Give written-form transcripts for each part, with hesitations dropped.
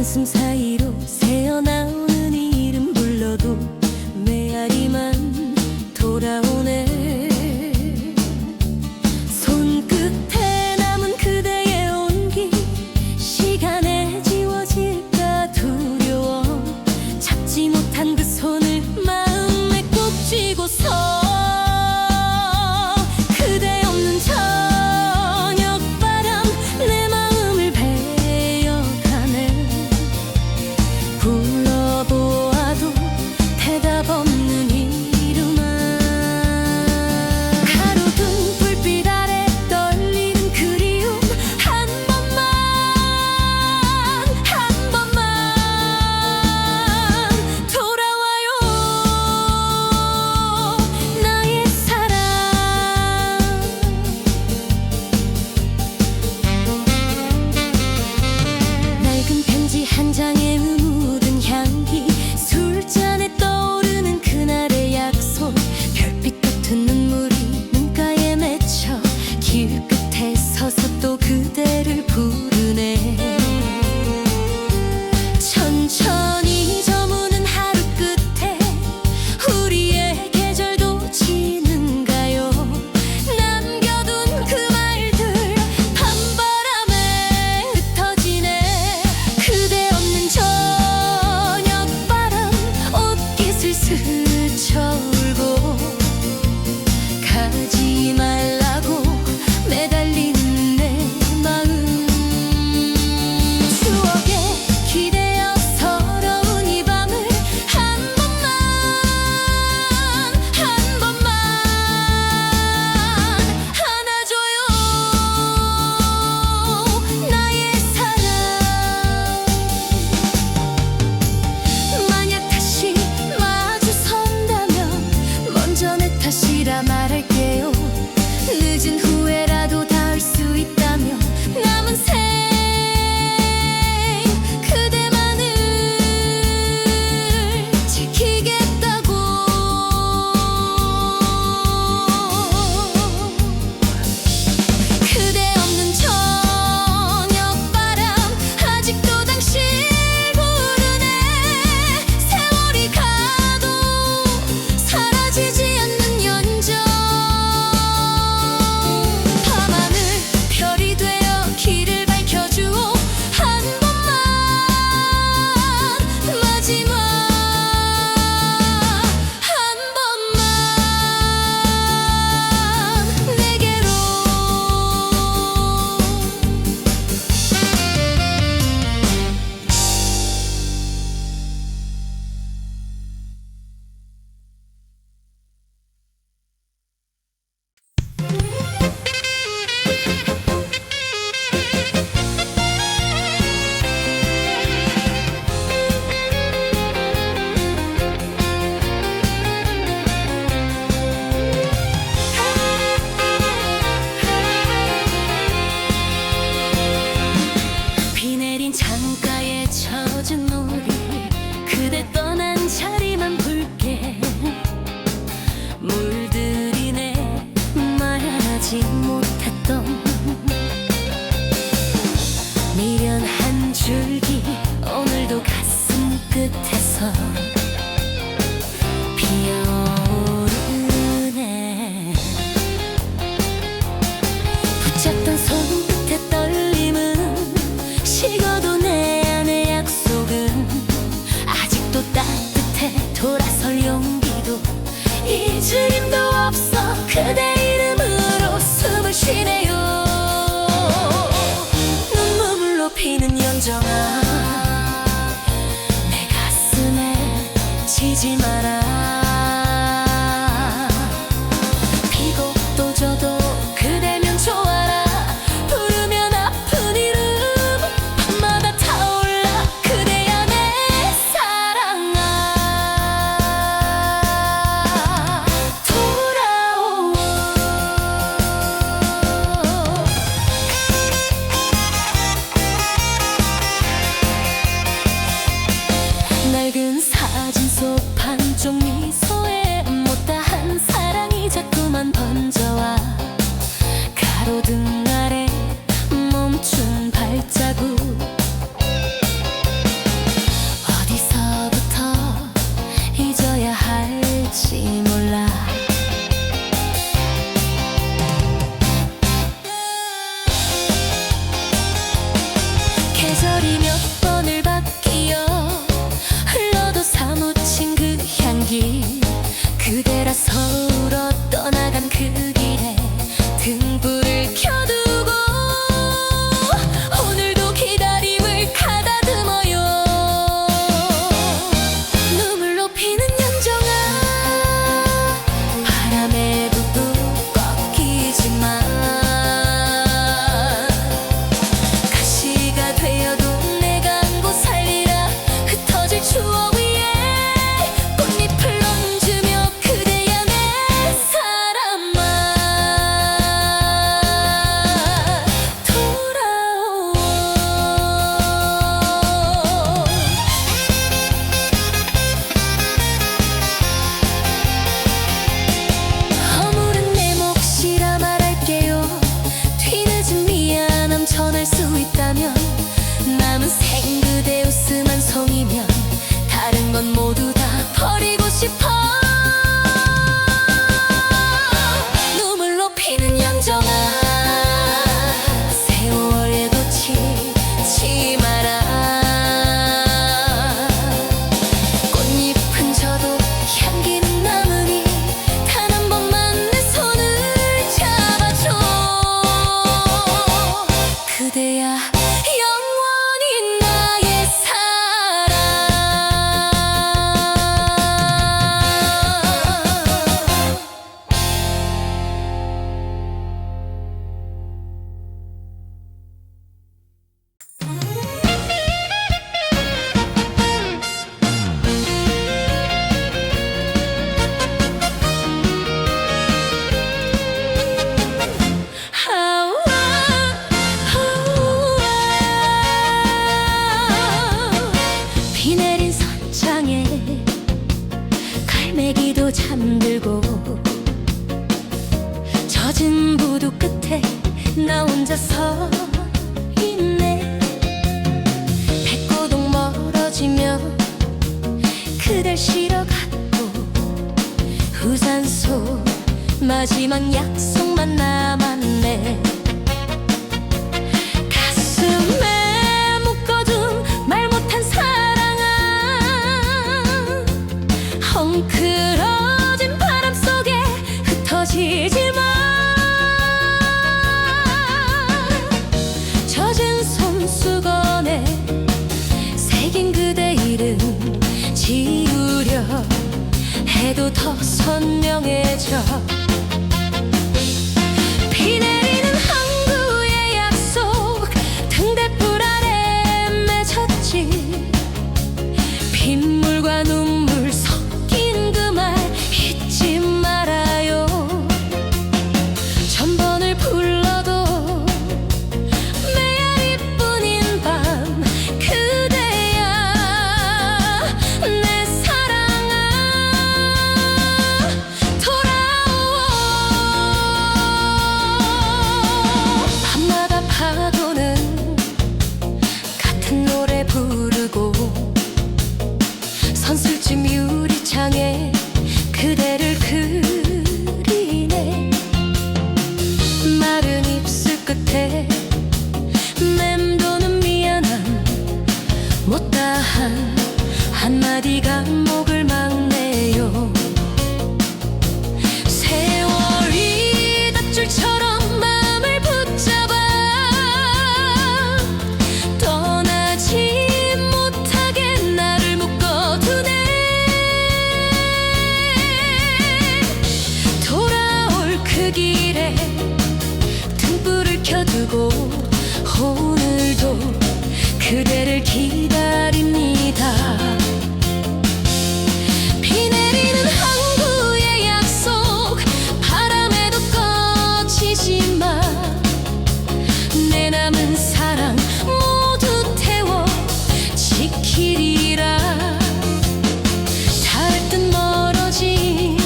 한숨 사이로 새어나오는 이름 불러도 메아리만 돌아오네. 손끝에 남은 그대의 온기, 시간에 지워질까 두려워. 잡지 못한 그 손을 마음에 꼭 쥐고서 한 장에 묻은 향기, 술잔에 떠오르는 그날의 약속. 별빛 같은 눈물이 눈가에 맺혀 길 끝에 서서 또 그대를 부르네. 천천히 저무는 하루 끝에 우리의 계절도 지는가요? 남겨둔 그 말들 밤바람에 흩어지네. 그대 없는 저녁바람 옷깃을 스쳐 울고 가지 말라고 매달리는 내 마음. 추억에 기대어 서러운 이 밤을 한 번만 안아줘요, 나의 사랑. 만약 다시 마주선다면 먼저 내 탓이라 말할게요. 늦은 후회라도 닿을 수 있다면 남은 생 그대만을 지키겠다고. 그대 없는 저녁바람 아직도 당신 부르네. 세월이 가도 사라지지 않는 연정. 밤하늘 별이 되어 길을 밝혀주오. 한 번만 마지막 한 번만 내게로. 비 내린 창가에 젖은 우리, 그대 떠난 자리만 볼게. 물들이네 말하지 못했던 미련 한 줄기, 오늘도 가슴 끝에서 피어오르네. 붙잡던 손끝의 떨림은 식어도 내 안의 약속은 아직도 따뜻해. 돌아설 용기도 잊을 힘도 없어. 그대 이름으로 숨을 쉬네요. 눈물로 피는 연정아, 내 가슴에 지지 마라. 비고 또 져도 그대면 좋아라. 부르면 아픈 이름 밤마다 타올라. 그대야 내 사랑아, 돌아오. 낡은 사진 속 한쪽 미소에 못다한 사랑이 자꾸만 번져와. 가로등 아래 멈춘 발자국, 우산을 실어 갔고 우산 속 마지막 약속만 남았네. 가슴에 묶어둔 말 못한 사랑아, 헝클어진 바람 속에 흩어지지 마. 젖은 손수건에 새긴 그대 이름 지우려 해도 더 선명해져. 비 내리는 항구의 약속 등대불 아래 맺었지. 빗물과 눈물 섞인 그 말 잊지 말아요. 천번을 불러도 메아리뿐인 밤 그대야 내 사랑아 돌아오. 밤마다 파도는 같은 노래 부르고 선술집 유리창에 그대를 그리네. 마른 입술 끝에 맴도는 미안함 못다한 한마디가 목을 막네요. 세월이 밧줄처럼 마음을 붙잡아 떠나지 못하게 나를 묶어두네. 돌아올 그 길에 등불을 켜두고 오늘도 그대를 기다립니다. 비 내리는 항구의 약속 바람에도 꺼지지 마. 내 남은 사랑 모두 태워 지키리라. 닿을 듯 멀어진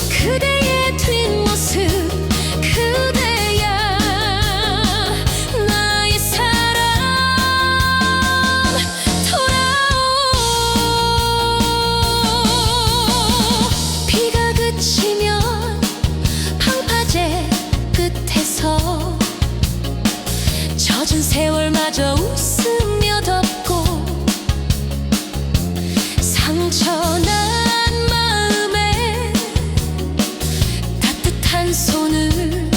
그대의 뒷모습 그대야 나의 사랑 돌아오. 비가 그치면 방파제 끝에서 젖은 세월마저 웃으며 덮고 상처난 마음에 따뜻한 손을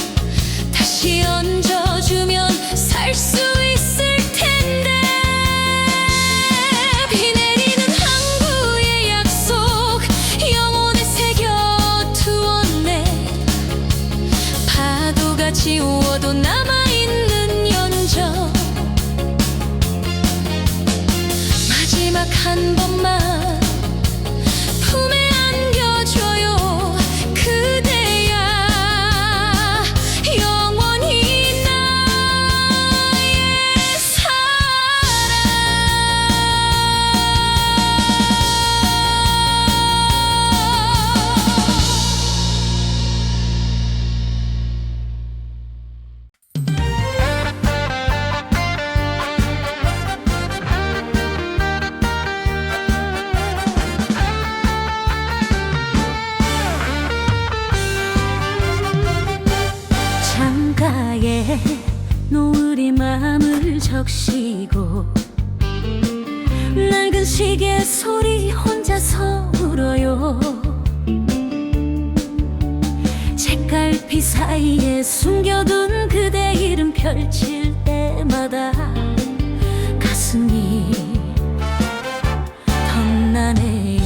다시 얹어주면 살 수 있을 텐데. 비 내리는 항구의 약속 영혼에 새겨두었네. 파도가 지워도 남아있는 연적 마지막 한 번만 품에 안겨줘요. 그대야 영원히 나의 창가에 노을이 마음을 적시고 낡은 시계 소리 혼자서 울어요. 책갈피 사이에 숨겨둔 그대 이름 펼칠 때마다 가슴이 덧나네요.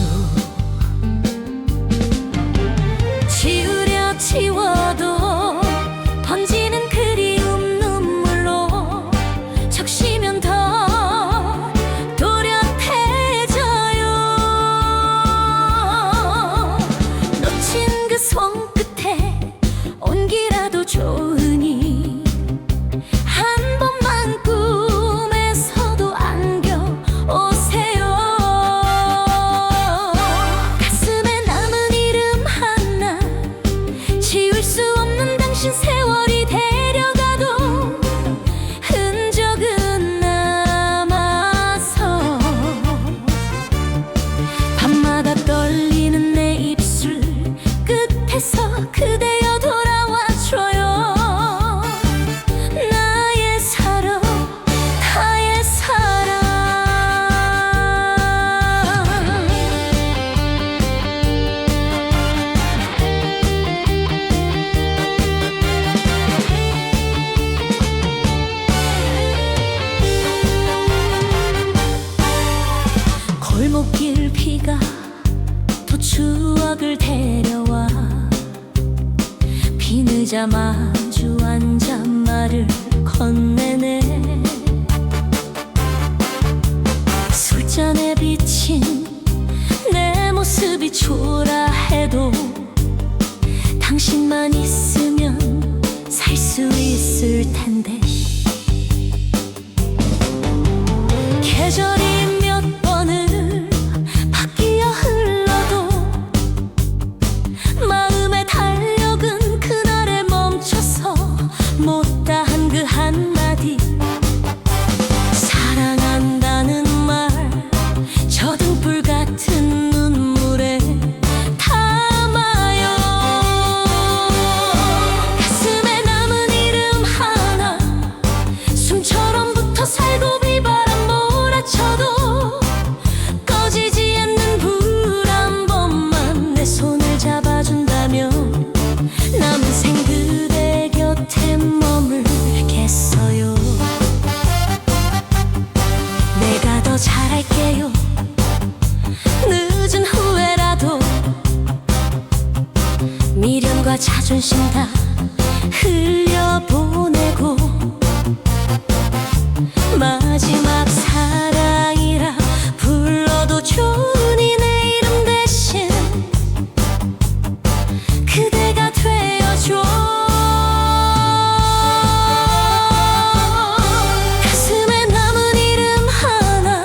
지우려 지워도 번지는 그리움 눈물로 적시면 더 또렷해져요. 놓친 그 손끝에 온기라도 좋으니 한 번만 꾸 의자 마주 앉아 말을 건네네. 술잔에 비친 내 모습이 초라해도 당신만 있으면 살 수 있을 텐데. 계절이 몇 번을 바뀌어 흘러도 마음의 달력은 그날에 멈춰서 못다한 그 한마디 사랑한다는 말 저 등불 같은 눈물에 담아요. 가슴에 남은 이름 하나 숨처럼 붙어 살고 비바람 몰아쳐도 꺼지지 않는 불 한 번만 내 손을 잡아준다면 남은 생 그대 곁에 머물겠어요. 내가 더 잘할게요. 늦은 후회라도 미련과 자존심 다 흘려보내고 마지막 사랑이라 불러도 좋으니 내 이름 대신 그대가 되어줘. 가슴에 남은 이름 하나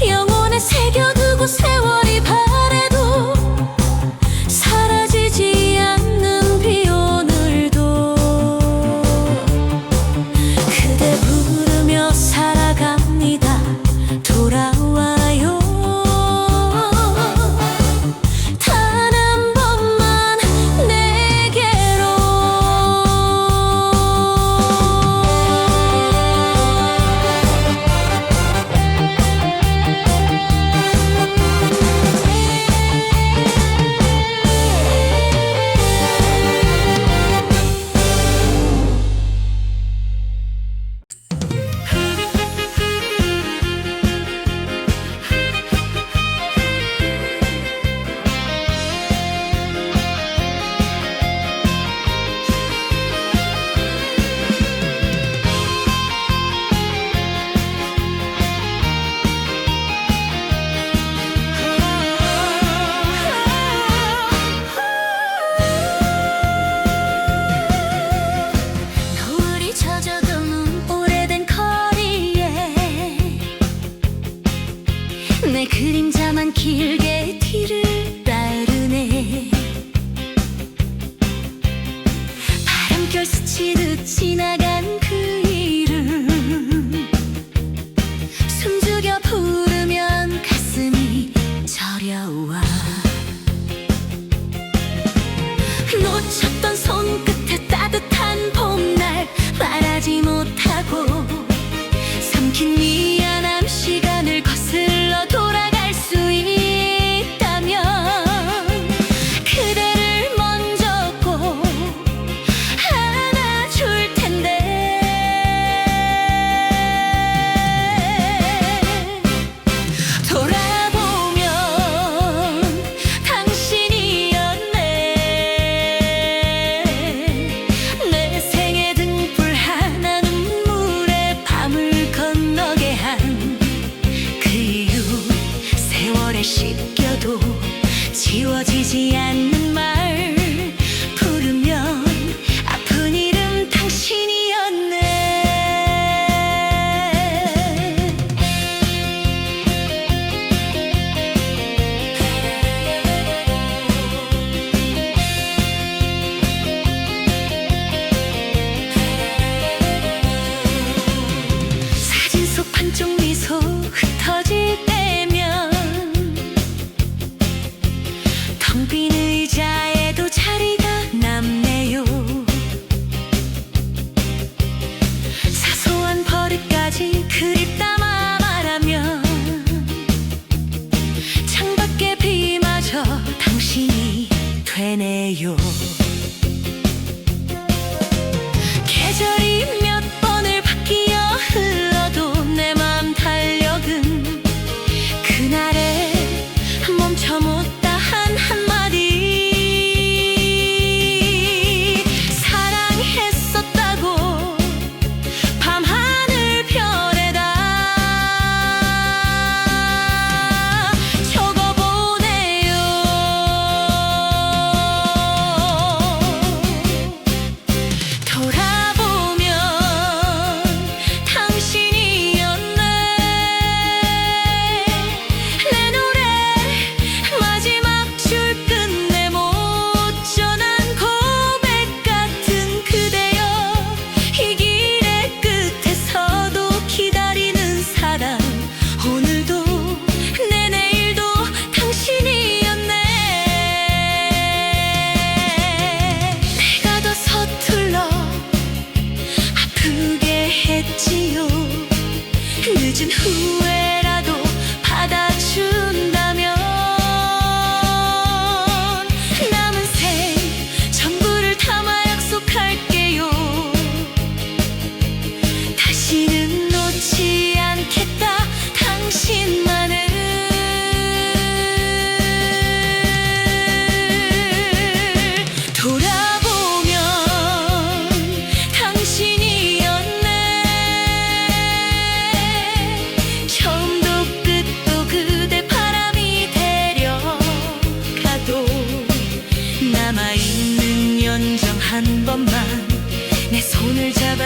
영혼에 새겨두고 세월이 바래도 사라지지 않는 비 오늘도 그대 부르며 살아갑니다. 돌아와요. 단 한 번만 내게로. 노을이 젖어도는 오래된 거리에 내 그림자만 길게 뒤를 따르네. 바람결 스치듯 지나간 그 이름 숨죽여 부르면 가슴이 저려와. 놓쳤던 손끝에 따뜻한 봄날 말하지 못하고 삼킨 미안함 시간을 거슬러 돌아갈 수 있다면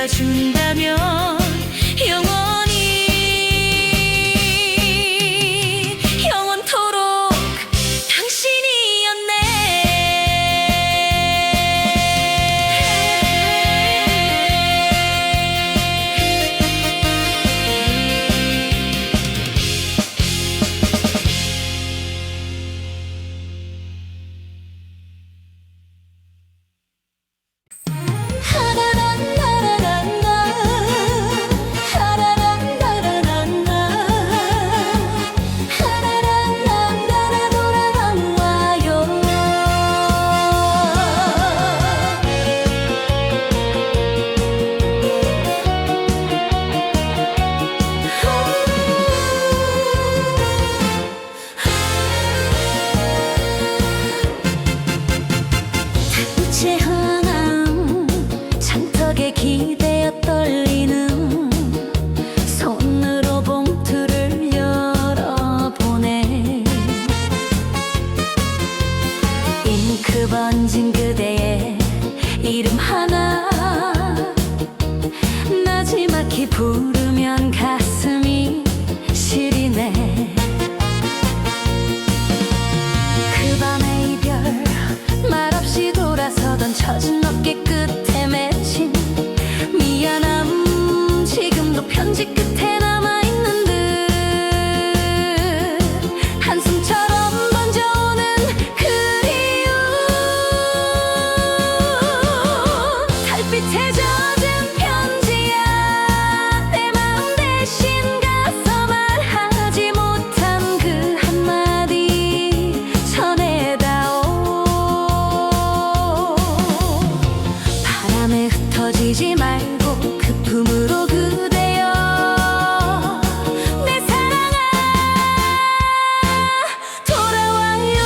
준다면 영원히 영원토록 당신이었네. 채하남 장턱에 기대어 떨리는 손으로 봉투를 열어보네. 잉크 번진 그대의 이름 하나 나지막히 부르면 가슴이 시리네. 그 밤의 이별 말없이 돌아서던 처진 어깨 끝에 맺힌 미안함 지금도 편지 끝에 남아있는 듯 한숨처럼 번져오는 그리움. 달빛에 젖은 편지야 내 마음 대신 가서 말하지 못한 그 한마디 전해다오. 바람에 흩어지지 말고 그 품으로 그대여 내 사랑아 돌아와요.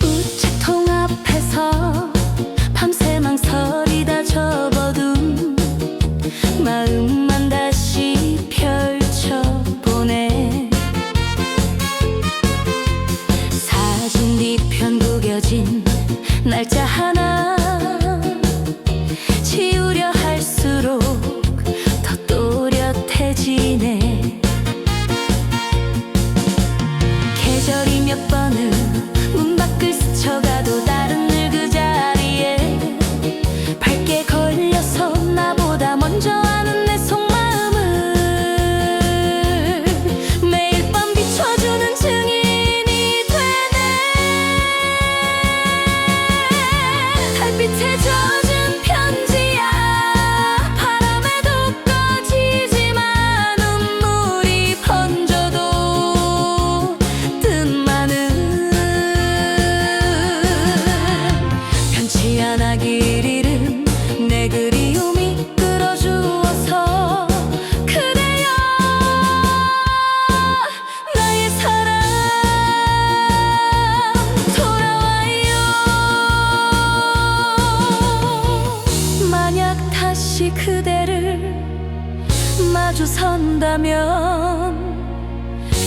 우체통 앞에서 밤새 망설이다 접어둔 마음만 다시 펼쳐보네. 사진 뒤편 구겨진 날짜 하나 지우려 할수록 더 또렷해지네. 계절이 몇 번을 문 밖을 스쳐가도 다른 늘 그 자리에 밝게 걸려서 나보다 먼저 아는 내 속마음을 매일 밤 비춰주는 증인이 되네. 달빛에 젖은 편지야 바람에도 꺼지지만 눈물이 번져도 뜻만은 편치 않아 길 잃은 내 그리움이 끌어주어서 그대여 나의 사랑 돌아와요. 만약 다시 그대를 마주 선다면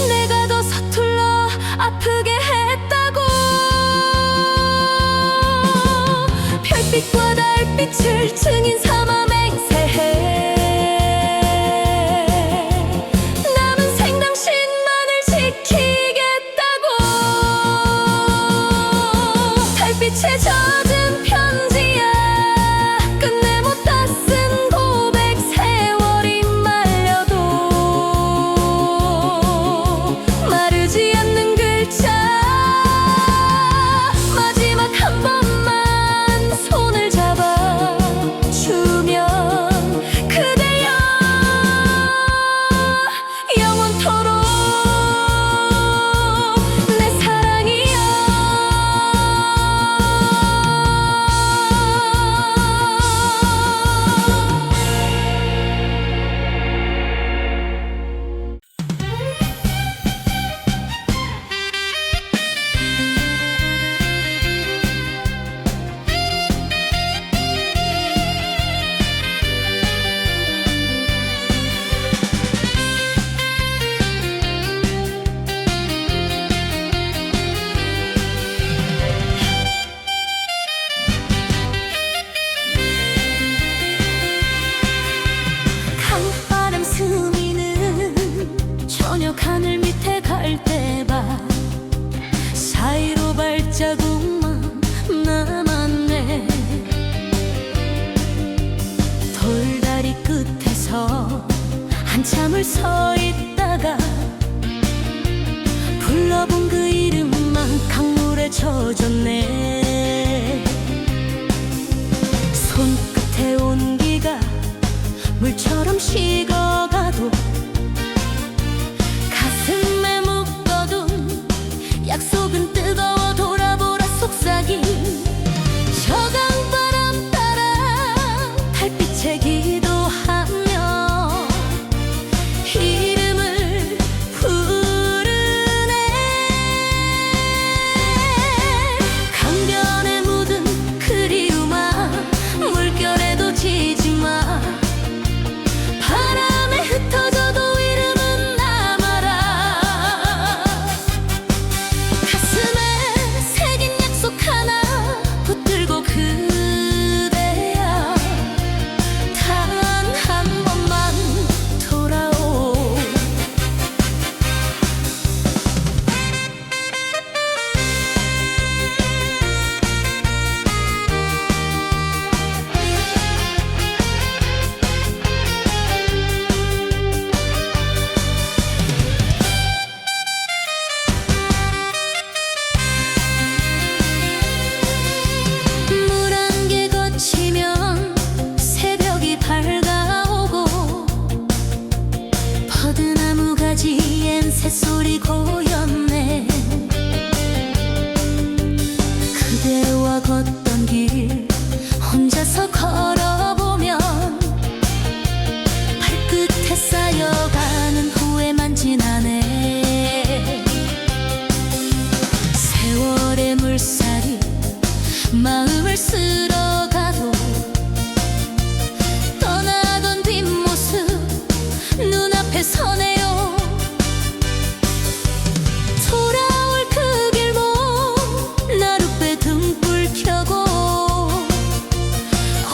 내가 더 서툴러 아프게 했다고. 별빛과 달빛을 증인 삼아 맹세해 남은 생 당신만을 지키겠다고. 달빛에 젖은 편지야 끝내 못 다 쓴 고백 세월이 말려도 마르지 않는 글자 마지막 한 번만 손을 잡아 주면 하늘 밑에 갈대밭 사이로 발자국만 남았네. 돌다리 끝에서 한참을 서 있다가 불러본 그 이름만 강물에 젖었네. 손끝에 온기가 물처럼 식어가도 가슴에 묶어둔 약속은 뜨거워 돌아보라 속삭임. 저 강바람 따라 달빛에 기도하며 이름을 부르네. 강변에 묻은 그리움아 물결에도 지지마. 바람에 흩어져도 이름은 남아라. 가슴에 새긴 약속 하나 붙들고 그대야 단 한 번만 돌아오. 물 안개 거치면 새벽이 밝아오고 버드나무 가지엔 새소리 고였네. 그대와 걷던 길 혼자서 걸어보면 발끝에 쌓여가는 후회만 지나네. 세월의 물살이 마음을 쓸어가도 떠나던 뒷모습 눈앞에 서네요. 돌아올 그 길목 나룻배 등불 켜고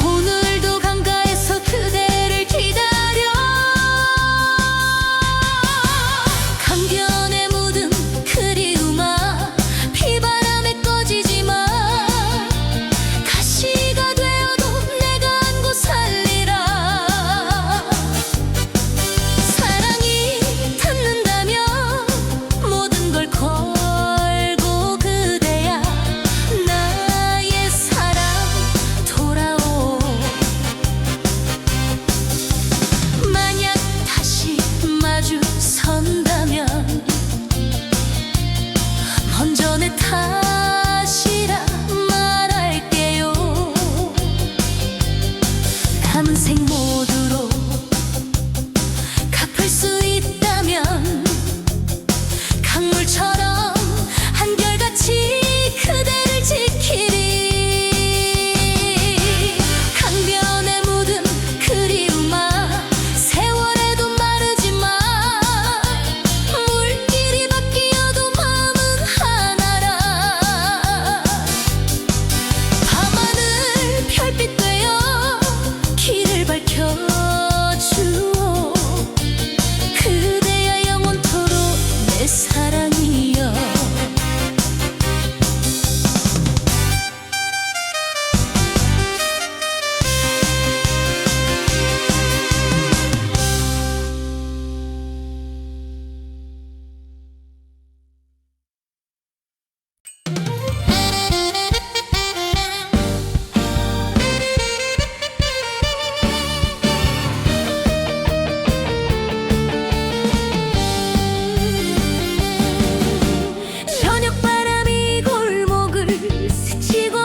오늘도 강가에서 그대를 기다려. 강변에 묻은 그리움아 비바람에 꺼지지 마. 가시가 되어도 내가 안고 살리라. 사랑이 닿는다면 모든 걸 걸고 그대야 나의 사랑 돌아오. 만약 다시 마주 선다면 먼저 내 탓이라 말할게요. 남은 생 모두로 갚을 수 있다면 강물처럼 한결같이 그대를 지키리. 강변에 묻은 그리움아 세월에도 마르지 마. 물길이 바뀌어도 마음은 하나라. 밤하늘 별빛 되어 길을 밝혀주오. 그대야 영원토록 내 사랑이여. 저녁바람이 골목을 스치고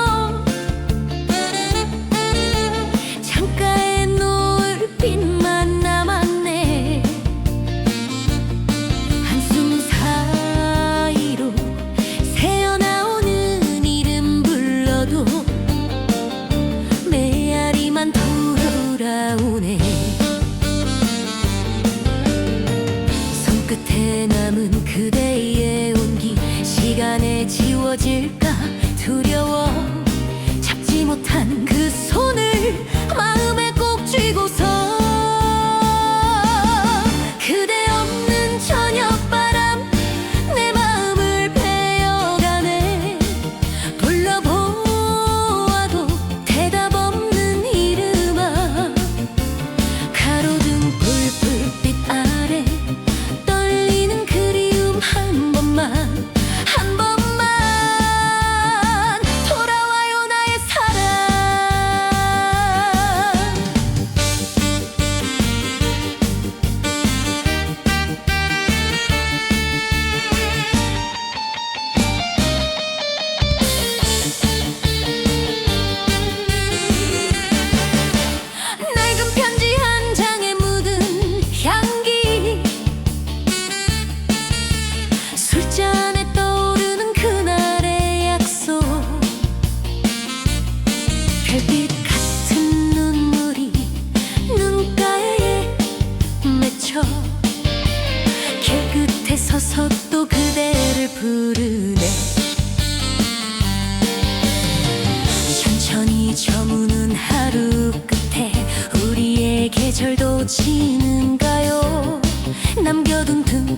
창가에 노을빛만 남았네. 한숨 사이로 새어나오는 이름 불러도 메아리만 돌아오네. 손끝에 남은 그대의 온기 시간에 지워질까 두려워. 잡지 못한 그 손을 마음에 꼭 쥐고서 그대 없는 저녁밤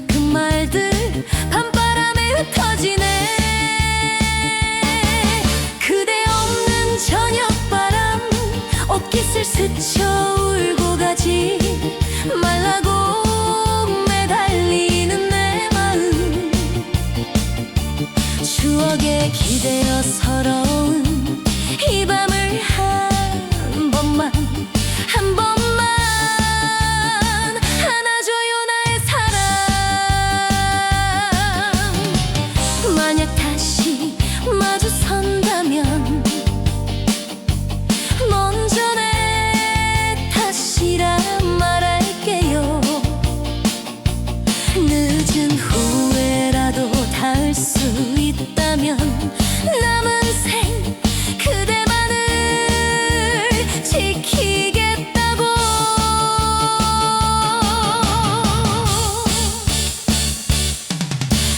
그 말들 밤바람에 흩어지네. 그대 없는 저녁바람 옷깃을 스쳐 울고 가지 말라고 매달리는 내 마음. 추억에 기대어 서러운 이 밤을 한 번만 안아줘요 나의 사랑. 만약 다시 마주선다면 먼저 내 탓이라 말할게요. 늦은 후회라도 닿을 수 있다면 남은 생 그대만을 지키겠다고.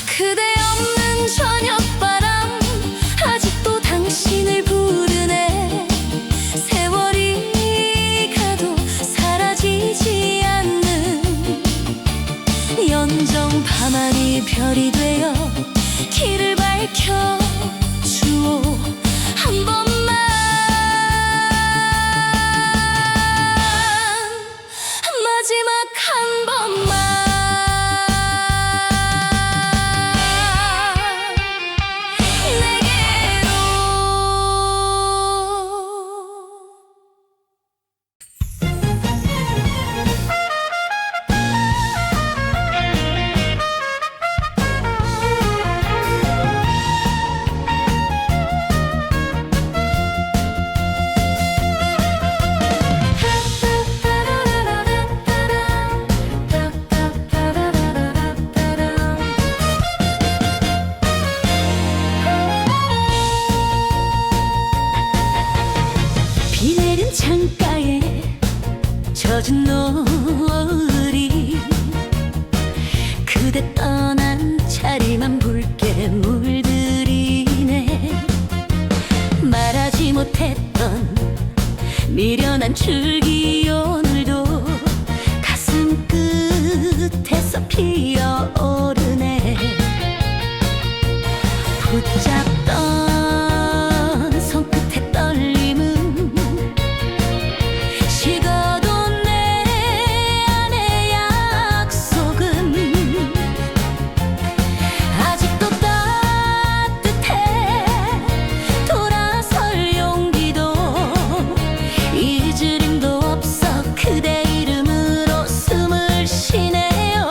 그대 없는 저녁바람 아직도 당신을 부르네. 세월이 가도 사라지지 않는 연정 밤하늘이 별이 되어 길을 밝혀주오. 한 번만 마지막 한 번만 내게로. 비 내린 창가에 젖은 노을이 그대 떠난 자리만 붉게 물들이네. 말하지 못했던 미련한 줄기 오늘도 가슴 끝에서 피어오르네. 붙잡던 손끝의 떨림은 식어도 내 안의 약속은 아직도 따뜻해. 돌아설 용기도 잊을 힘도 없어 그대 이름으로 숨을 쉬네요.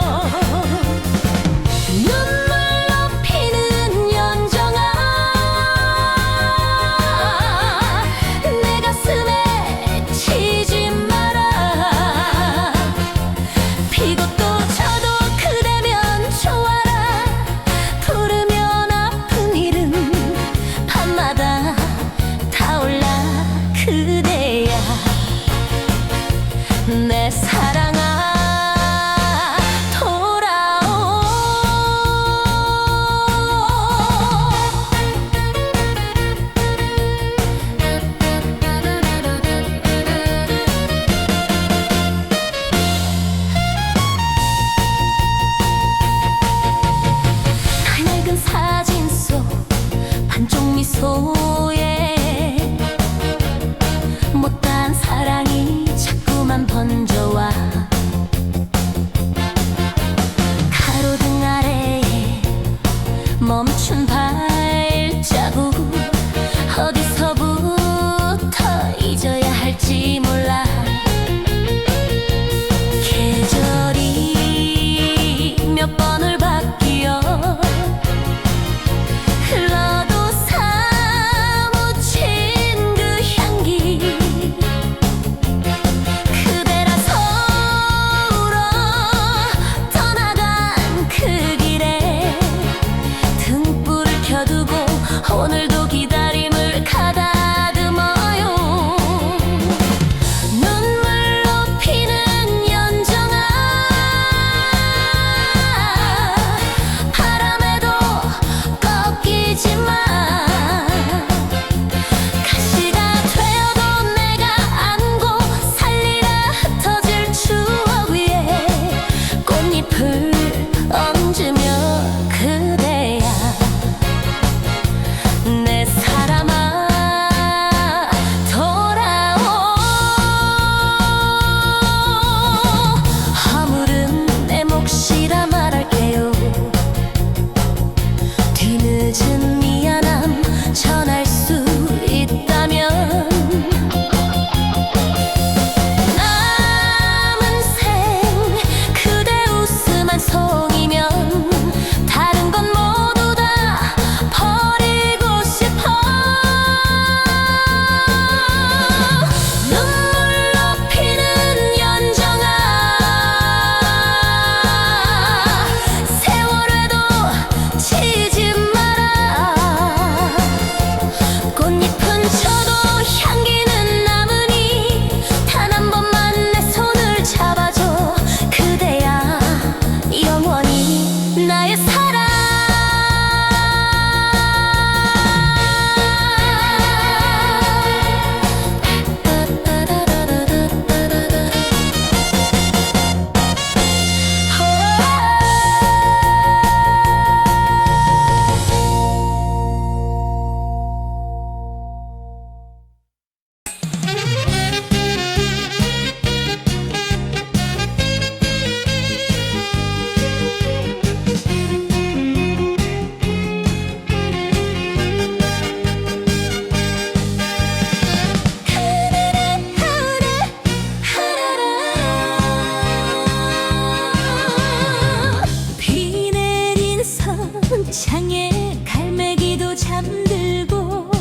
유리창에 갈매기도 잠들고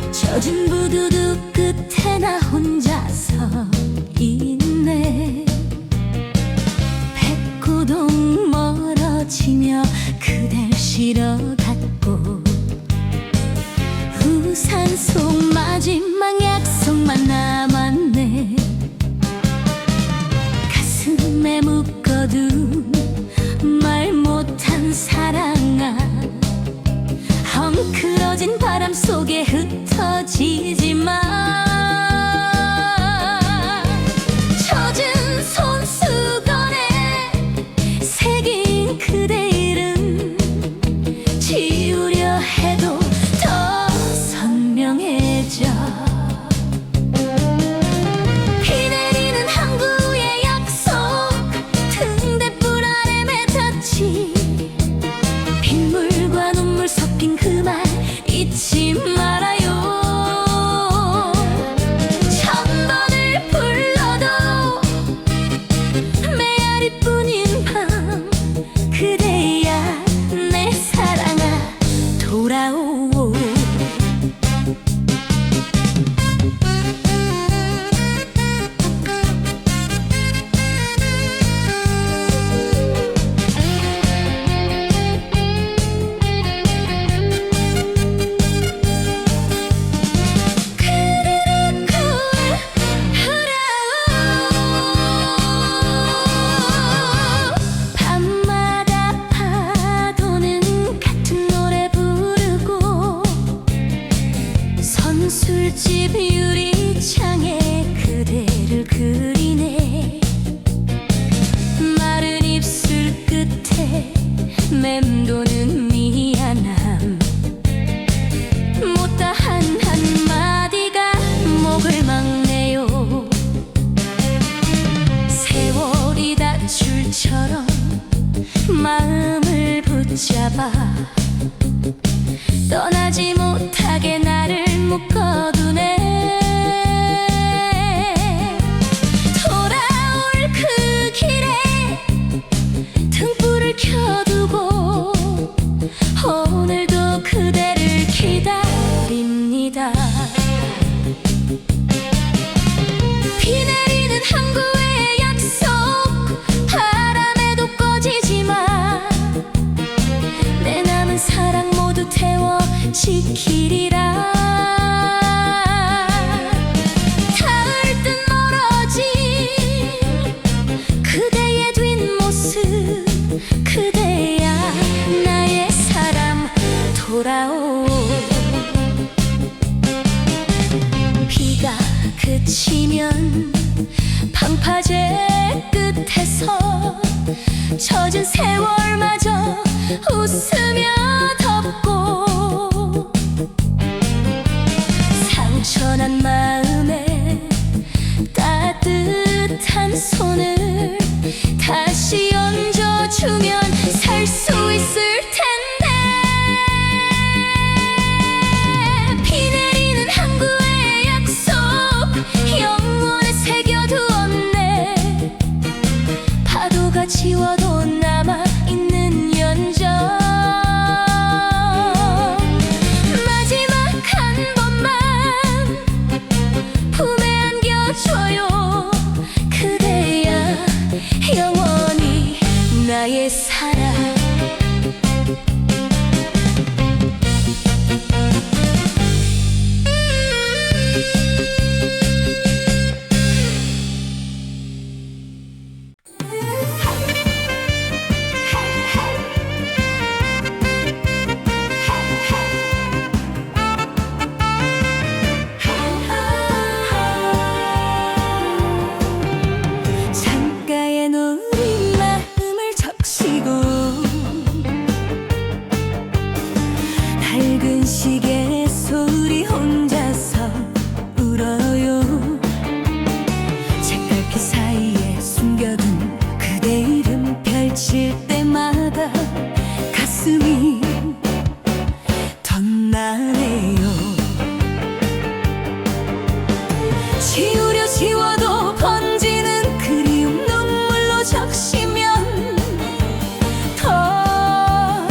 젖은 부두두 끝에 나 혼자 서 있네. 백고동 멀어지며 그댈 실어갔고 우산 속 마지막 약속만 남았네. 가슴에 묶어둔 말 못한 사랑아, 헝클어진 바람 속에 흩어지지 마. 젖은 손수건에 새긴 그대 이름 지우려 해도 더 선명해져. 비 내리는 항구의 약속, 등대불 아래 맺었지. 빗물과 눈물 섞인 그 말 잊지 말아요. 천 번을 불러도 메아리뿐인 밤, 그대야 내 사랑아 돌아오. 밤마다 파도는 같은 노래 부르고 선술집 유리창에 그대를 그리네. 마른 입술 끝에 맴도는 미안함, 못다한 한마디가 목을 막네요. 세월이 닷줄처럼 마음을 붙잡아 떠나지 못하게 나를 묶어두네. 돌아올 그 길에 등불을 켜두고 오늘도 그대를 기다립니다. 비 내리는 항구의 약속, 바람에도 꺼지지 마. 내 남은 사랑 모두 태워 지키리라. 닿을 듯 멀어진 그대의 뒷모습, 그대야 나의 사람 돌아오. 비가 그치면 방파제 끝에서 젖은 세월마저 웃으며 덮고 상처난 마음에 따뜻한 손을 다시 얹어주면 살 수 있을 텐데. 비 내리는 항구의 약속, 영원에 새겨두었네. 파도가 지워도 남아있는 연적, 마지막 한 번만 품에 안겨줘요. 그대야 영원히 나의 사랑. 창가에 놓인 마음을 적시고 밝은 시계 소리 혼자서 울어요. 책갈피 사이에 숨겨둔 그대 이름 펼칠 때마다 가슴이 덧나네요. 지우려 지워도 번지는 그리움 눈물로 적시면 더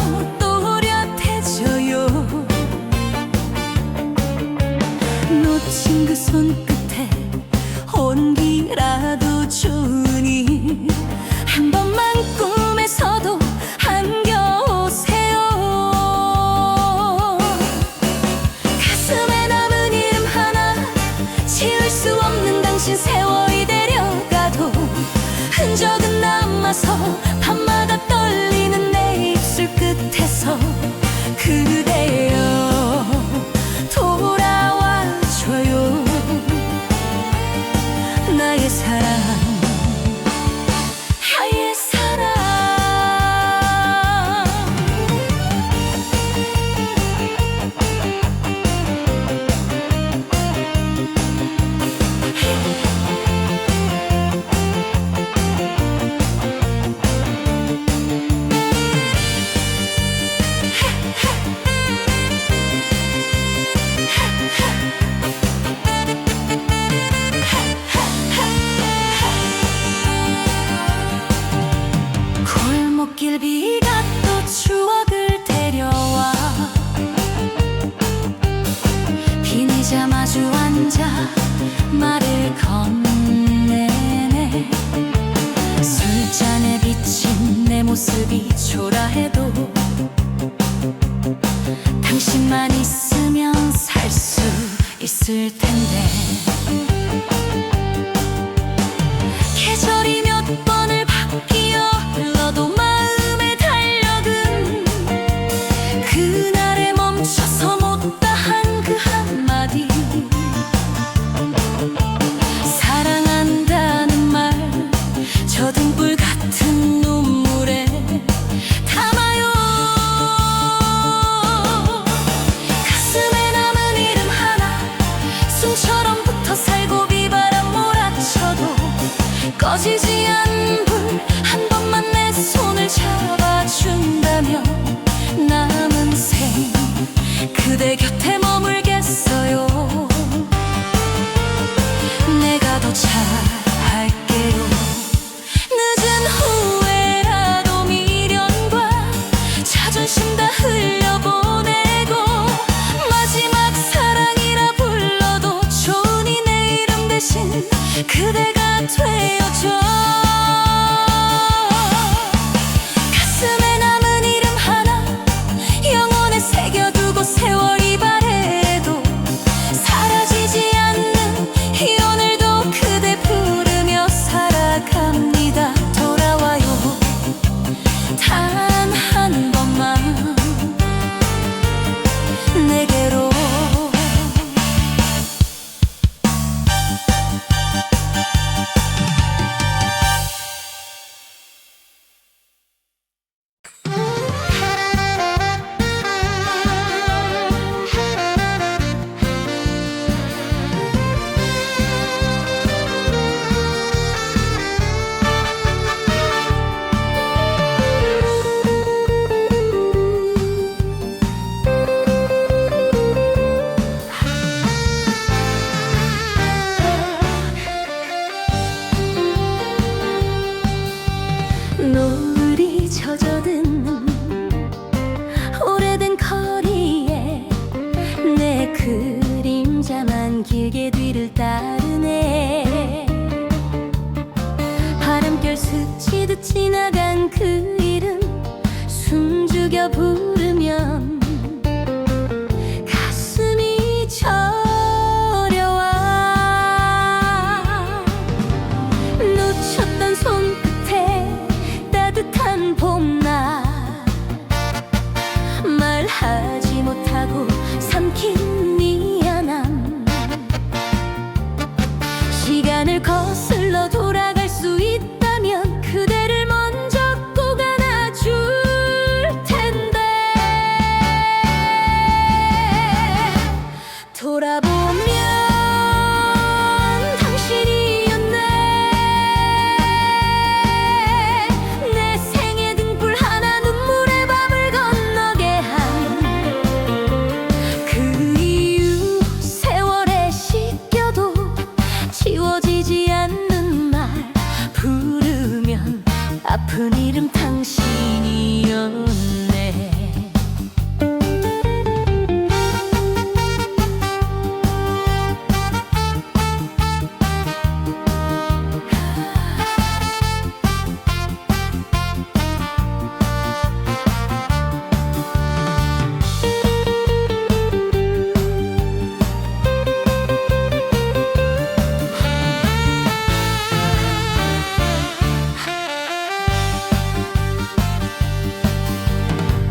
꽃길비가 또 추억을 데려와 비니자 마주 앉아 말을 건네네. 술잔에 비친 내 모습이 초라해도 당신만 있으면 살 수 있을 텐데. 계절이 몇 번을 바뀌어 흘러도 마음의 달력은 그날에 멈춰서 못다한 그 한마디. 사랑한다는 말 저 등불 같은 눈물에 담아요. 가슴에 남은 이름 하나 숨처럼 붙어 살고 비바람 몰아쳐도 꺼지지 않는 불 한 번만 내 손을 잡아준다면 남은 생 그대 곁에 머물겠어요. 내가 더 잘할게요. 늦은 후회라도 미련과 자존심 다 흘려보내고 마지막 사랑이라 불러도 좋으니 내 이름 대신 그대가 되어줘. 가슴에 남은 이름 하나 영혼에 새겨두고 세월이 바래도 사라지지 않는 이 오늘도 그대 부르며 살아갑니다. 돌아와요 단 한 번만 내게로. 노을이 젖어든 오래된 거리에 내 그림자만 길게 뒤를 따르네. 바람결 스치듯 지나간 그 이름 숨죽여 부르면 가슴이 저려와. 놓쳤던 손끝에 따뜻한 봄날 말하지 못하고 삼킨 미안함. 시간을 거슬러 돌아갈 수 있다면 그대를 먼저 꼭 안아줄 텐데. 돌아보면 당신이었네. 내 생의 등불 하나 눈물의 밤을 건너게 한 그 이유 세월에 씻겨도 지워지지 않는 말 부르면 아픈 이름 당신이었네.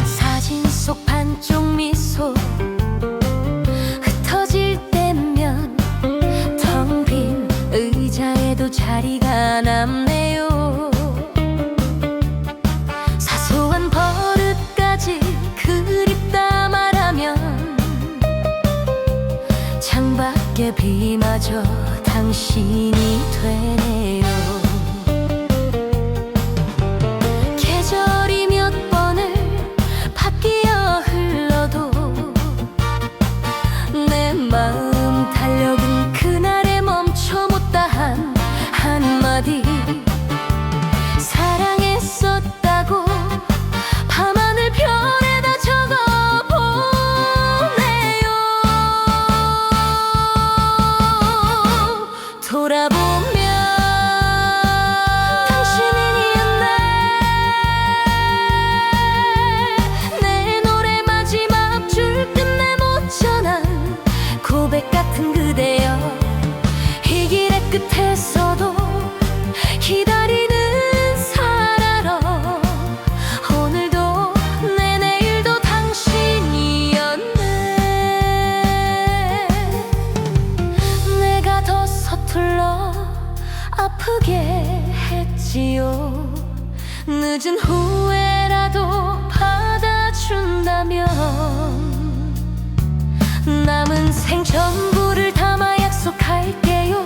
사진 속 반쪽 미소 흩어질 때면 텅 빈 의자에도 자리가 남네요. 사소한 버릇까지 그립다 말하면 창밖에 비마저 당신이 되네요. 계절이 몇 번을 바뀌어 흘러도 내 마음 달력은 그날에 멈춰 못다한 한마디. 늦은 후회라도 받아준다면 남은 생 전부를 담아 약속할게요.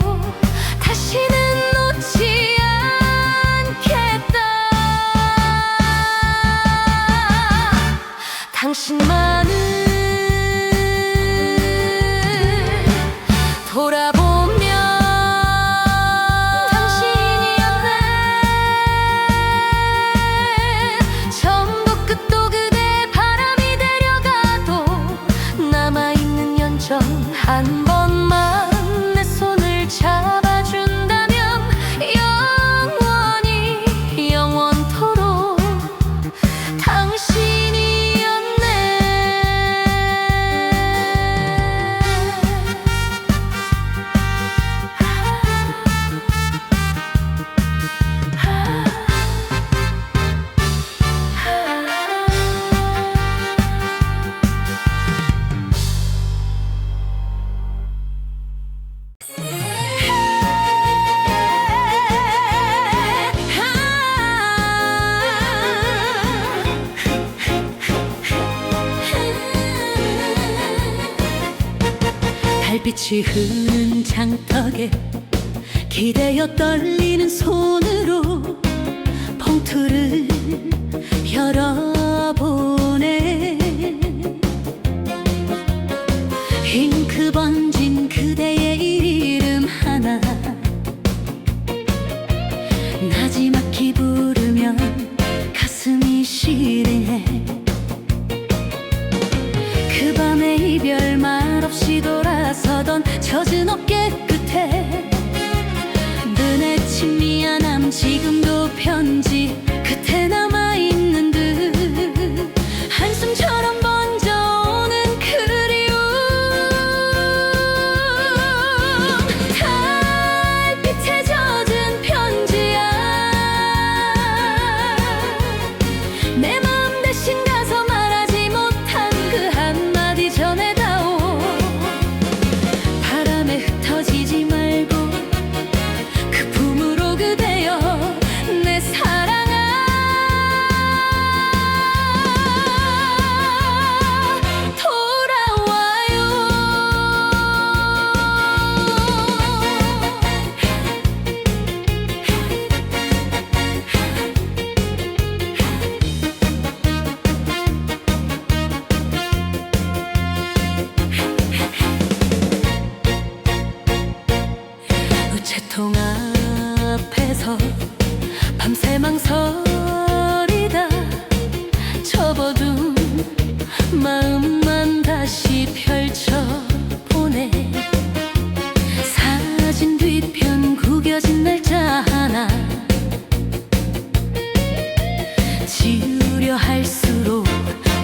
다시는 놓지 않겠다. 당신만을 돌아보면 당신이었네. 처음도 끝도 그대 바람이 데려가도 남아있는 연정 한 번만 내 손을 잡아준다면 영원히 영원토록 당신이었네. 달빛이 흐르는 장턱에 기대어 떨리는 손으로 봉투를 열어보네. 잉크 번진 그대의 이름 하나 나지막히 부르면 가슴이 시리네. 그 밤의 이별 말없이 돌아서던 젖은 어깨 끝에 눈에 친 미안함 지금도 편지 끝에 남아있는 듯 한숨처럼 번져오는 그리움. 달빛에 젖은 편지야 내 마음 대신 가서 말하지 못한 그 한마디 전해다오. 바람에 흩어지지 말고 그 품으로 그대여 내 사랑아 돌아와요. 우체통 앞에서 밤새 망설이다 접어둔 마음만 다시 펼쳐보네. 사진 뒤편 구겨진 날짜 하나 지우려 할수록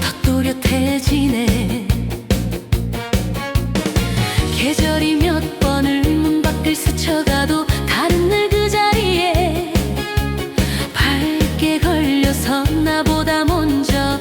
더 또렷해지네. 계절이 몇 번을 문 밖을 스쳐가도 다른 늘 그 자리에 밝게 걸려서 나보다 먼저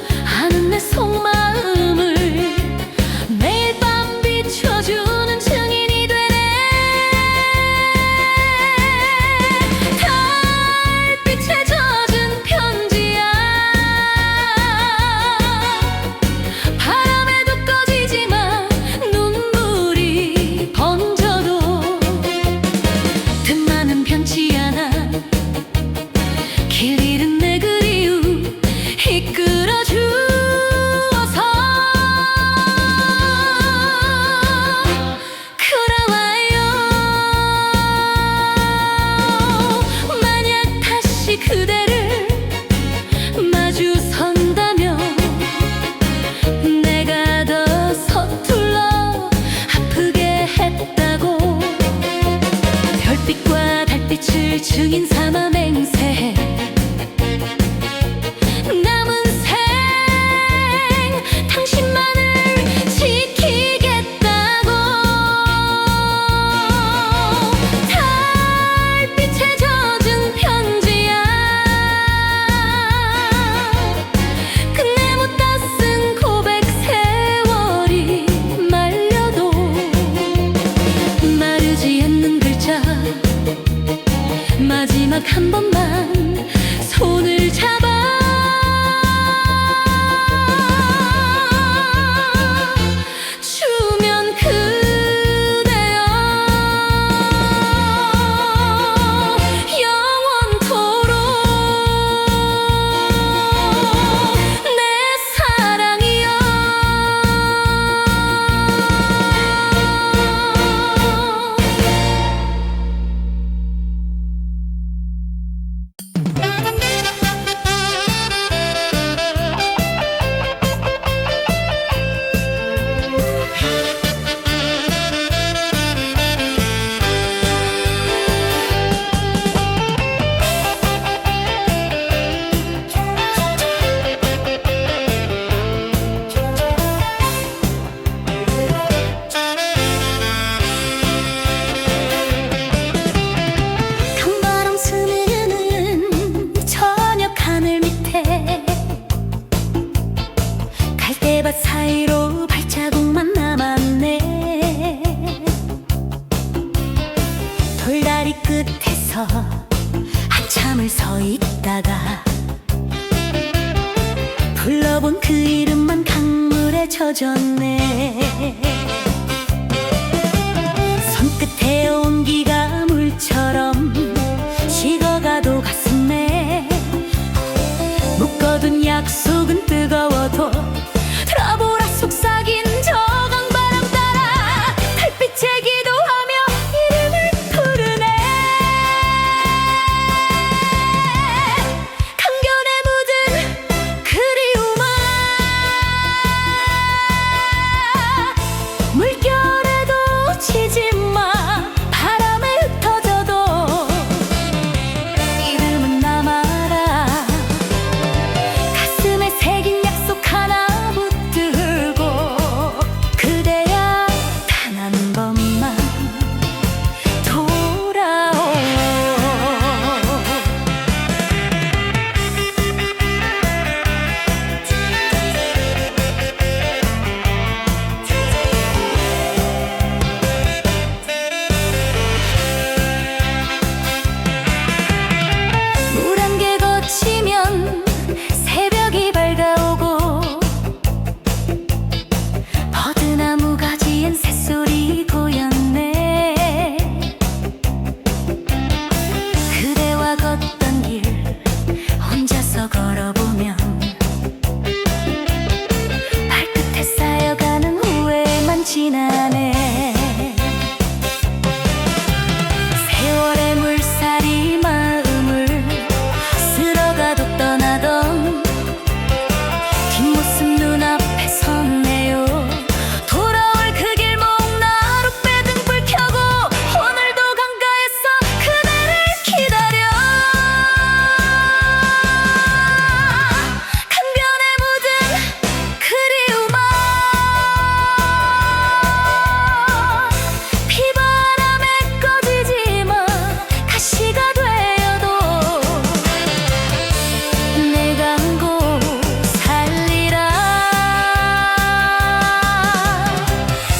사이로 발자국만 남았네. 돌다리 끝에서 한참을 서 있다가 불러본 그 이름만 강물에 젖었네. 손끝에 온기가 물처럼 식어가도 가슴에 묶어둔 약속은 뜨거워도 트라보라 속삭인 저 강바람 따라 달빛에 기도하며 이름을 부르네. 강변에 묻은 그리움아, 물결에도 지지마. 바람에 흩어져도 이름은 남아라. 가슴에 새긴 약속 하나 붙들고 그대야 단 한 번만 돌아오. 물 한 개 거치면 새벽이 밝아오고 버드나무 가지엔 새소리 고였네. 그대와 걷던 길 혼자서 걸어보면 발끝에 쌓여가는 후회만 지나네. 세월의 물살이 마음을 쓸어가도 떠나던 뒷모습 눈앞에 섰네요. 돌아올 그 길목 나룻배 등불 켜고 오늘도 강가에서 그대를 기다려. 강변에 묻은 그리움아, 비바람에 꺼지지마. 가시가 되어도 내가 안고 살리라.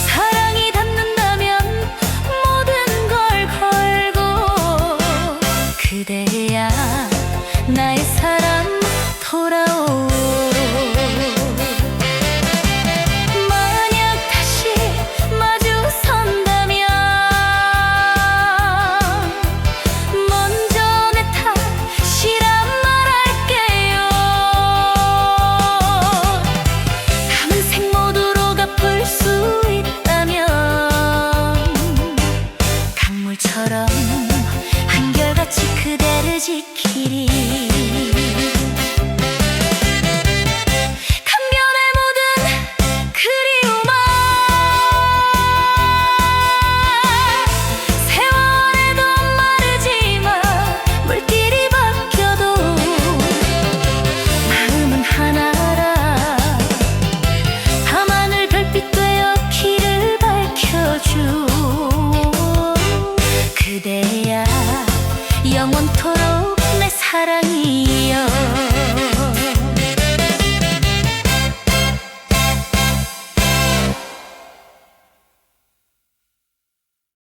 사랑이 닿는다면 모든 걸 걸고 그대야 나의 사랑 돌아오. 만약 다시 마주 선다면 먼저 내 탓이란 말할게요. 남은 생 모두로 갚을 수 있다면 강물처럼 한결같이 그대를 지키리. 강변에 묻은 그리움아, 세월에도 마르지마. 물길이 바뀌어도 마음은 하나라. 밤하늘 별빛 되어 길을 밝혀줘. 그대야 영원토록 내 사랑이여.